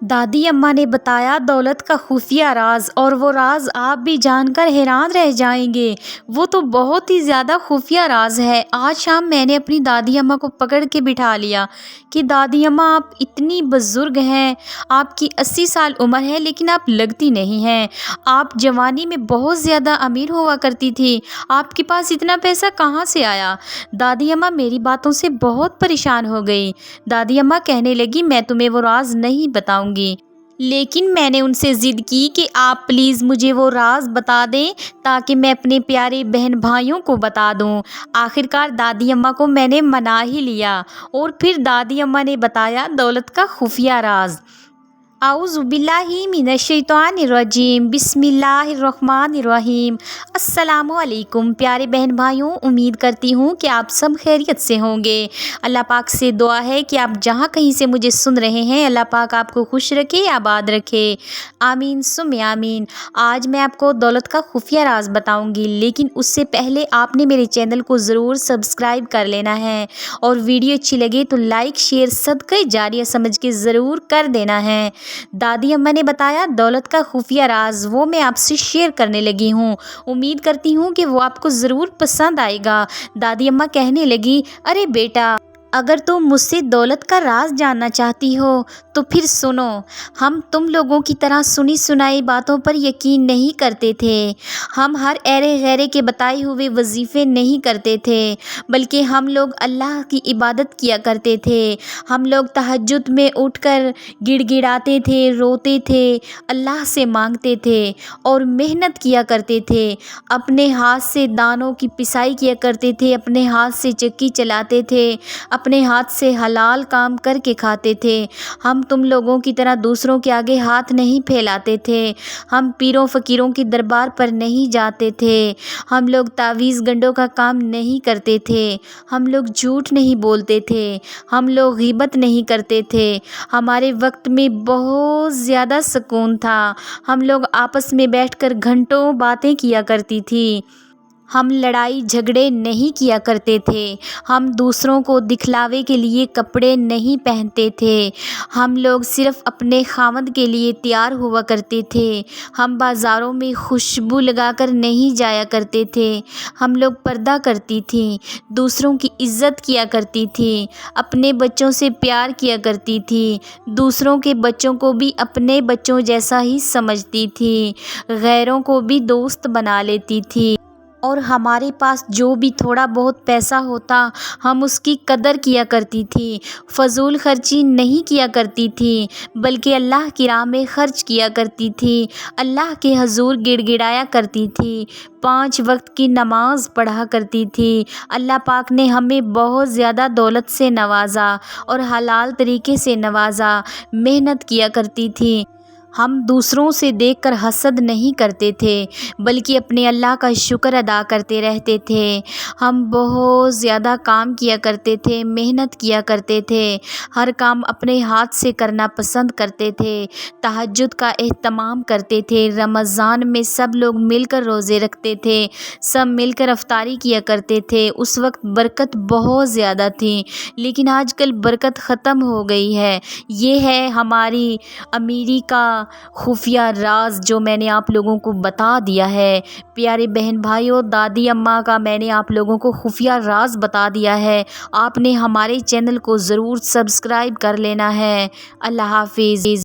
دادی اماں نے بتایا دولت کا خفیہ راز، اور وہ راز آپ بھی جان کر حیران رہ جائیں گے۔ وہ تو بہت ہی زیادہ خفیہ راز ہے۔ آج شام میں نے اپنی دادی اماں کو پکڑ کے بٹھا لیا کہ دادی اماں آپ اتنی بزرگ ہیں، آپ کی 80 سال عمر ہے لیکن آپ لگتی نہیں ہیں۔ آپ جوانی میں بہت زیادہ امیر ہوا کرتی تھی، آپ کے پاس اتنا پیسہ کہاں سے آیا؟ دادی اماں میری باتوں سے بہت پریشان ہو گئی۔ دادی اماں کہنے لگی میں تمہیں وہ راز نہیں بتاؤں گی، لیکن میں نے ان سے ضد کی کہ آپ پلیز مجھے وہ راز بتا دیں تاکہ میں اپنے پیارے بہن بھائیوں کو بتا دوں۔ آخرکار دادی اماں کو میں نے منا ہی لیا، اور پھر دادی اماں نے بتایا دولت کا خفیہ راز۔ اعوذ باللہ من الشیطان الرجیم، بسم اللہ الرحمن الرحیم۔ السلام علیکم پیارے بہن بھائیوں، امید کرتی ہوں کہ آپ سب خیریت سے ہوں گے۔ اللہ پاک سے دعا ہے کہ آپ جہاں کہیں سے مجھے سن رہے ہیں، اللہ پاک آپ کو خوش رکھے، آباد رکھے، آمین ثم آمین۔ آج میں آپ کو دولت کا خفیہ راز بتاؤں گی، لیکن اس سے پہلے آپ نے میرے چینل کو ضرور سبسکرائب کر لینا ہے، اور ویڈیو اچھی لگے تو لائک شیئر صدقہ جاریہ سمجھ کے ضرور کر دینا ہے۔ دادی اماں نے بتایا دولت کا خفیہ راز، وہ میں آپ سے شیئر کرنے لگی ہوں۔ امید کرتی ہوں کہ وہ آپ کو ضرور پسند آئے گا۔ دادی اماں کہنے لگی ارے بیٹا، اگر تم مجھ سے دولت کا راز جاننا چاہتی ہو تو پھر سنو، ہم تم لوگوں کی طرح سنی سنائی باتوں پر یقین نہیں کرتے تھے، ہم ہر ایرے غیرے کے بتائے ہوئے وظیفے نہیں کرتے تھے، بلکہ ہم لوگ اللہ کی عبادت کیا کرتے تھے۔ ہم لوگ تہجد میں اٹھ کر گڑ گڑاتے تھے، روتے تھے، اللہ سے مانگتے تھے، اور محنت کیا کرتے تھے، اپنے ہاتھ سے دانوں کی پسائی کیا کرتے تھے، اپنے ہاتھ سے چکی چلاتے تھے، اپنے ہاتھ سے حلال کام کر کے کھاتے تھے۔ ہم تم لوگوں کی طرح دوسروں کے آگے ہاتھ نہیں پھیلاتے تھے، ہم پیروں فقیروں کی دربار پر نہیں جاتے تھے، ہم لوگ تعویذ گنڈوں کا کام نہیں کرتے تھے، ہم لوگ جھوٹ نہیں بولتے تھے، ہم لوگ غیبت نہیں کرتے تھے، ہمارے وقت میں بہت زیادہ سکون تھا، ہم لوگ آپس میں بیٹھ کر گھنٹوں باتیں کیا کرتی تھی، ہم لڑائی جھگڑے نہیں کیا کرتے تھے، ہم دوسروں کو دکھلاوے کے لیے کپڑے نہیں پہنتے تھے، ہم لوگ صرف اپنے خاوند کے لیے تیار ہوا کرتے تھے، ہم بازاروں میں خوشبو لگا کر نہیں جایا کرتے تھے، ہم لوگ پردہ کرتی تھیں، دوسروں کی عزت کیا کرتی تھیں، اپنے بچوں سے پیار کیا کرتی تھیں، دوسروں کے بچوں کو بھی اپنے بچوں جیسا ہی سمجھتی تھیں، غیروں کو بھی دوست بنا لیتی تھی، اور ہمارے پاس جو بھی تھوڑا بہت پیسہ ہوتا ہم اس کی قدر کیا کرتی تھی، فضول خرچی نہیں کیا کرتی تھی، بلکہ اللہ کی راہ میں خرچ کیا کرتی تھی، اللہ کے حضور گڑ گڑایا کرتی تھی، 5 وقت کی نماز پڑھا کرتی تھی۔ اللہ پاک نے ہمیں بہت زیادہ دولت سے نوازا اور حلال طریقے سے نوازا، محنت کیا کرتی تھی، ہم دوسروں سے دیکھ کر حسد نہیں کرتے تھے بلکہ اپنے اللہ کا شکر ادا کرتے رہتے تھے، ہم بہت زیادہ کام کیا کرتے تھے، محنت کیا کرتے تھے، ہر کام اپنے ہاتھ سے کرنا پسند کرتے تھے، تہجد کا اہتمام کرتے تھے، رمضان میں سب لوگ مل کر روزے رکھتے تھے، سب مل کر افطاری کیا کرتے تھے، اس وقت برکت بہت زیادہ تھی، لیکن آج کل برکت ختم ہو گئی ہے۔ یہ ہے ہماری امیری کا خفیہ راز جو میں نے آپ لوگوں کو بتا دیا ہے۔ پیارے بہن بھائیوں، دادی اماں کا میں نے آپ لوگوں کو خفیہ راز بتا دیا ہے۔ آپ نے ہمارے چینل کو ضرور سبسکرائب کر لینا ہے۔ اللہ حافظ۔